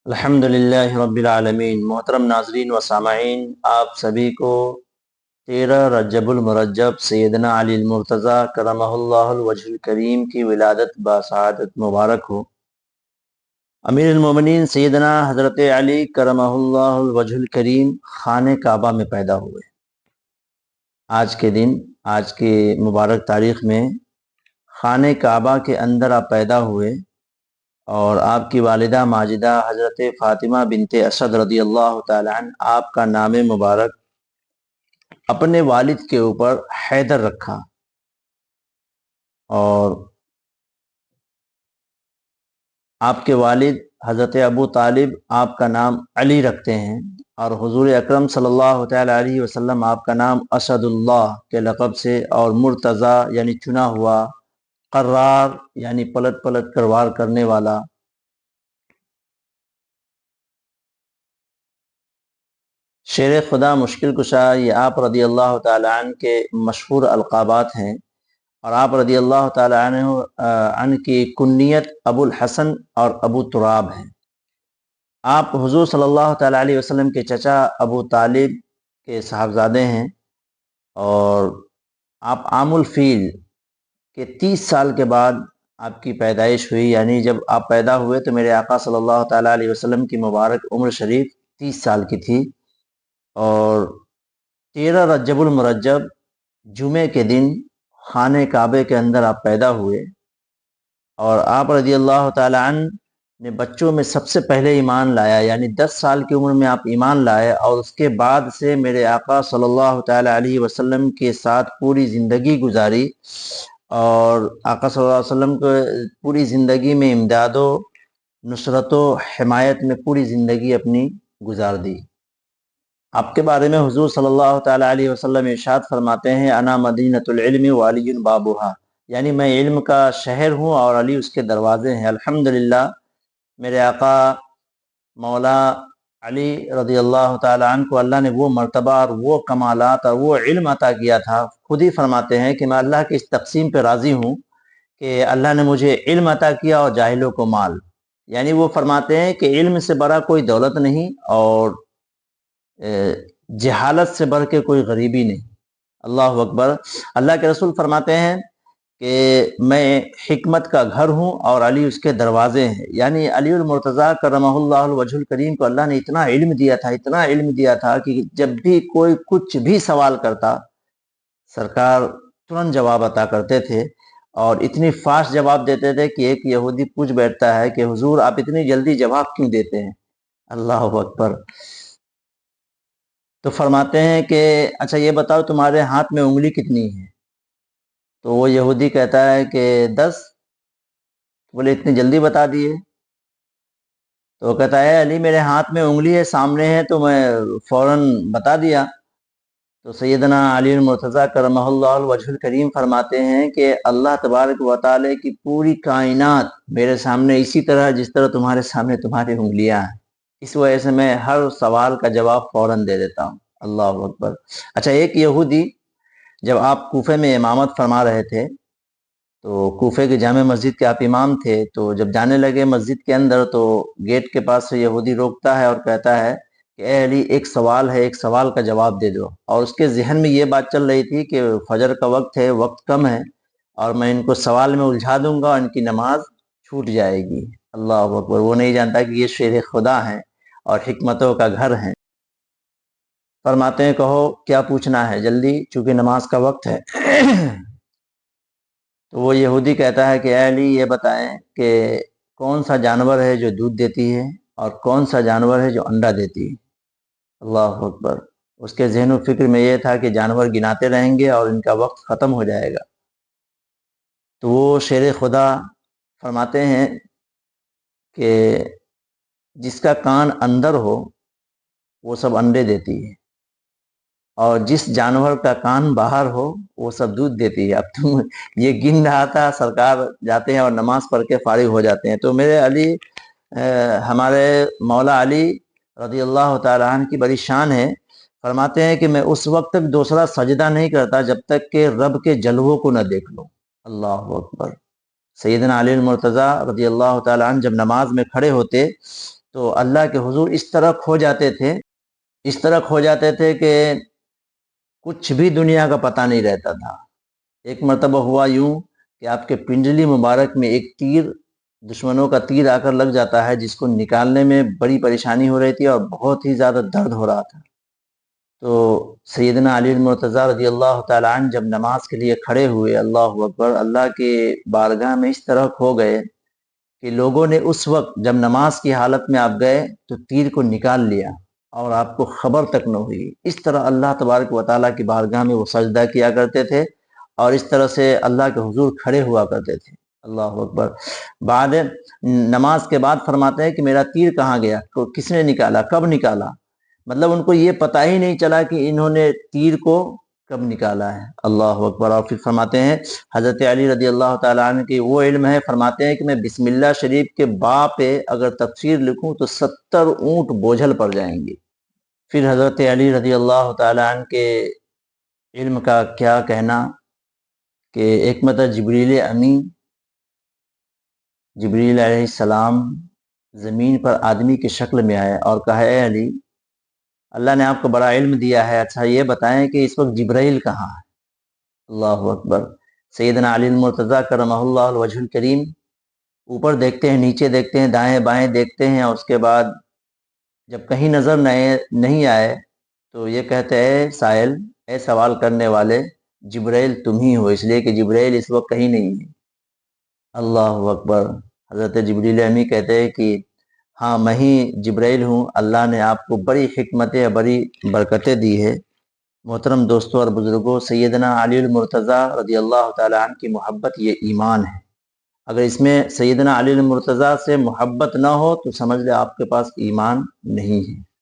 الحمدللہ رب العالمین۔ محترم ناظرین و سامعین، آپ سبھی کو 13 رجب المرجب سیدنا علی المرتضیٰ کرمہ اللہ الوجہ الکریم کی ولادت بسعادت مبارک ہو۔ امیر المومنین سیدنا حضرت علی کرمہ اللہ الوجہ الکریم خانہ کعبہ میں پیدا ہوئے۔ آج کے دن، آج کی مبارک تاریخ میں خانہ کعبہ کے اندر آپ پیدا ہوئے، اور آپ کی والدہ ماجدہ حضرت فاطمہ بنت اسد رضی اللہ تعالی عنہ، آپ کا نام مبارک اپنے والد کے اوپر حیدر رکھا، اور آپ کے والد حضرت ابو طالب آپ کا نام علی رکھتے ہیں، اور حضور اکرم صلی اللہ تعالی علیہ وسلم آپ کا نام اسد اللہ کے لقب سے، اور مرتضیٰ یعنی چنا ہوا، قرار یعنی پلٹ پلٹ کر وار کرنے والا، شیر خدا، مشکل کشا، یہ آپ رضی اللہ تعالی عنہ کے مشہور القابات ہیں، اور آپ رضی اللہ تعالی عنہ کی کنیت ابو الحسن اور ابو تراب ہیں۔ آپ حضور صلی اللہ تعالی علیہ وسلم کے چچا ابو طالب کے صاحبزادے ہیں، اور آپ عام الفیل کے 30 سال کے بعد آپ کی پیدائش ہوئی، یعنی جب آپ پیدا ہوئے تو میرے آقا صلی اللہ تعالی علیہ وسلم کی مبارک عمر شریف 30 سال کی تھی، اور 13 رجب المرجب جمعے کے دن خانہ کعبے کے اندر آپ پیدا ہوئے، اور آپ رضی اللہ تعالی عنہ نے بچوں میں سب سے پہلے ایمان لایا، یعنی 10 سال کی عمر میں آپ ایمان لائے، اور اس کے بعد سے میرے آقا صلی اللہ تعالی علیہ وسلم کے ساتھ پوری زندگی گزاری، اور آقا صلی اللہ علیہ وسلم کو پوری زندگی میں امداد و نصرت و حمایت میں پوری زندگی اپنی گزار دی۔ آپ کے بارے میں حضور صلی اللہ تعالی علیہ وسلم ارشاد فرماتے ہیں، انا مدینۃ العلم وعلی بابھا، یعنی میں علم کا شہر ہوں اور علی اس کے دروازے ہیں۔ الحمدللہ، میرے آقا مولا علی رضی اللہ تعالی عنہ کو اللہ نے وہ مرتبہ اور وہ کمالات اور وہ علم عطا کیا تھا۔ خود ہی فرماتے ہیں کہ میں اللہ کی اس تقسیم پہ راضی ہوں کہ اللہ نے مجھے علم عطا کیا اور جاہلوں کو مال، یعنی وہ فرماتے ہیں کہ علم سے بڑا کوئی دولت نہیں، اور جہالت سے بڑھ کے کوئی غریبی نہیں۔ اللہ اکبر۔ اللہ کے رسول فرماتے ہیں کہ میں حکمت کا گھر ہوں اور علی اس کے دروازے ہیں، یعنی علی المرتضیٰ کرمہ اللہ الوجہ الکریم کو اللہ نے اتنا علم دیا تھا، اتنا علم دیا تھا کہ جب بھی کوئی کچھ بھی سوال کرتا، سرکار ترنت جواب عطا کرتے تھے، اور اتنی فاسٹ جواب دیتے تھے کہ ایک یہودی پوچھ بیٹھتا ہے کہ حضور آپ اتنی جلدی جواب کیوں دیتے ہیں؟ اللہ اکبر۔ تو فرماتے ہیں کہ اچھا یہ بتاؤ تمہارے ہاتھ میں انگلی کتنی ہے؟ تو وہ یہودی کہتا ہے کہ 10۔ بولے اتنی جلدی بتا دیے؟ تو وہ کہتا ہے علی میرے ہاتھ میں انگلی ہے، سامنے ہے، تو میں فوراً بتا دیا۔ تو سیدنا علی المرتضیٰ کرمہ اللہ الوجہ الکریم فرماتے ہیں کہ اللہ تبارک و تعالی کی پوری کائنات میرے سامنے اسی طرح جس طرح تمہارے سامنے تمہاری انگلیاں ہیں، اس وجہ سے میں ہر سوال کا جواب فوراً دے دیتا ہوں۔ اللہ اکبر۔ اچھا، ایک یہودی جب آپ کوفے میں امامت فرما رہے تھے، تو کوفے کی جامع مسجد کے آپ امام تھے، تو جب جانے لگے مسجد کے اندر تو گیٹ کے پاس سے یہودی روکتا ہے اور کہتا ہے کہ اے علی ایک سوال ہے، ایک سوال کا جواب دے دو، اور اس کے ذہن میں یہ بات چل رہی تھی کہ فجر کا وقت ہے، وقت کم ہے، اور میں ان کو سوال میں الجھا دوں گا اور ان کی نماز چھوٹ جائے گی۔ اللہ اکبر۔ وہ نہیں جانتا کہ یہ شیر خدا ہیں اور حکمتوں کا گھر ہیں۔ فرماتے ہیں کہو کیا پوچھنا ہے جلدی، چونکہ نماز کا وقت ہے۔ تو وہ یہودی کہتا ہے کہ اے علی یہ بتائیں کہ کون سا جانور ہے جو دودھ دیتی ہے اور کون سا جانور ہے جو انڈا دیتی ہے؟ اللہ اکبر۔ اس کے ذہن و فکر میں یہ تھا کہ جانور گناتے رہیں گے اور ان کا وقت ختم ہو جائے گا۔ تو وہ شیر خدا فرماتے ہیں کہ جس کا کان اندر ہو وہ سب انڈے دیتی ہے، اور جس جانور کا کان باہر ہو وہ سب دودھ دیتی ہے۔ اب تم یہ گن رہا تھا، سرکار جاتے ہیں اور نماز پڑھ کے فارغ ہو جاتے ہیں۔ تو میرے علی، ہمارے مولا علی رضی اللہ تعالی عنہ کی بڑی شان ہے۔ فرماتے ہیں کہ میں اس وقت تک دوسرا سجدہ نہیں کرتا جب تک کہ رب کے جلووں کو نہ دیکھ لوں۔ اللہ اکبر۔ سیدنا علی المرتضیٰ رضی اللہ تعالی عنہ جب نماز میں کھڑے ہوتے تو اللہ کے حضور اس طرح کھو جاتے تھے کہ کچھ بھی دنیا کا پتہ نہیں رہتا تھا۔ ایک مرتبہ ہوا یوں کہ آپ کے پنڈلی مبارک میں ایک تیر، دشمنوں کا تیر آ کر لگ جاتا ہے، جس کو نکالنے میں بڑی پریشانی ہو رہی تھی اور بہت ہی زیادہ درد ہو رہا تھا۔ تو سیدنا علی المرتضیٰ رضی اللہ تعالیٰ عنہ جب نماز کے لیے کھڑے ہوئے، اللہ اکبر، اللہ کے بارگاہ میں اس طرح کھو گئے کہ لوگوں نے اس وقت جب نماز کی حالت میں آپ گئے تو تیر کو نکال لیا اور آپ کو خبر تک نہ ہوئی۔ اس طرح اللہ تبارک و تعالیٰ کی بارگاہ میں وہ سجدہ کیا کرتے تھے اور اس طرح سے اللہ کے حضور کھڑے ہوا کرتے تھے۔ اللہ اکبر۔ بعد نماز کے بعد فرماتے ہیں کہ میرا تیر کہاں گیا، کس نے نکالا، کب نکالا؟ مطلب ان کو یہ پتہ ہی نہیں چلا کہ انہوں نے تیر کو کب نکالا ہے۔ اللہ اکبر۔ اور پھر فرماتے ہیں حضرت علی رضی اللہ تعالیٰ عنہ کی وہ علم ہے، فرماتے ہیں کہ میں بسم اللہ شریف کے با پہ اگر تفسیر لکھوں تو 70 اونٹ بوجھل پڑ جائیں گے۔ پھر حضرت علی رضی اللہ تعالیٰ عنہ کے علم کا کیا کہنا کہ ایک مرتبہ جبریل امین، جبریل علیہ السلام زمین پر آدمی کی شکل میں آئے اور کہا، اے علی، اللہ نے آپ کو بڑا علم دیا ہے، اچھا یہ بتائیں کہ اس وقت جبرائیل کہاں ہے؟ اللہ اکبر۔ سیدنا علی المرتضیٰ کرمہ اللہ الوجہ الکریم اوپر دیکھتے ہیں، نیچے دیکھتے ہیں، دائیں بائیں دیکھتے ہیں، اور اس کے بعد جب کہیں نظر نہیں آئے تو یہ کہتے ہیں، اے سائل، اے سوال کرنے والے، جبرائیل تم ہی ہو، اس لیے کہ جبرائیل اس وقت کہیں نہیں ہے۔ اللہ اکبر۔ حضرت جبریل امی کہتے ہیں کہ ہاں میں ہی جبرائیل ہوں، اللہ نے آپ کو بڑی حکمتیں، بڑی برکتیں دی ہے۔ محترم دوستوں اور بزرگوں، سیدنا علی المرتضیٰ رضی اللہ تعالیٰ عنہ کی محبت یہ ایمان ہے۔ اگر اس میں سیدنا علی المرتضیٰ سے محبت نہ ہو تو سمجھ لے آپ کے پاس ایمان نہیں ہے۔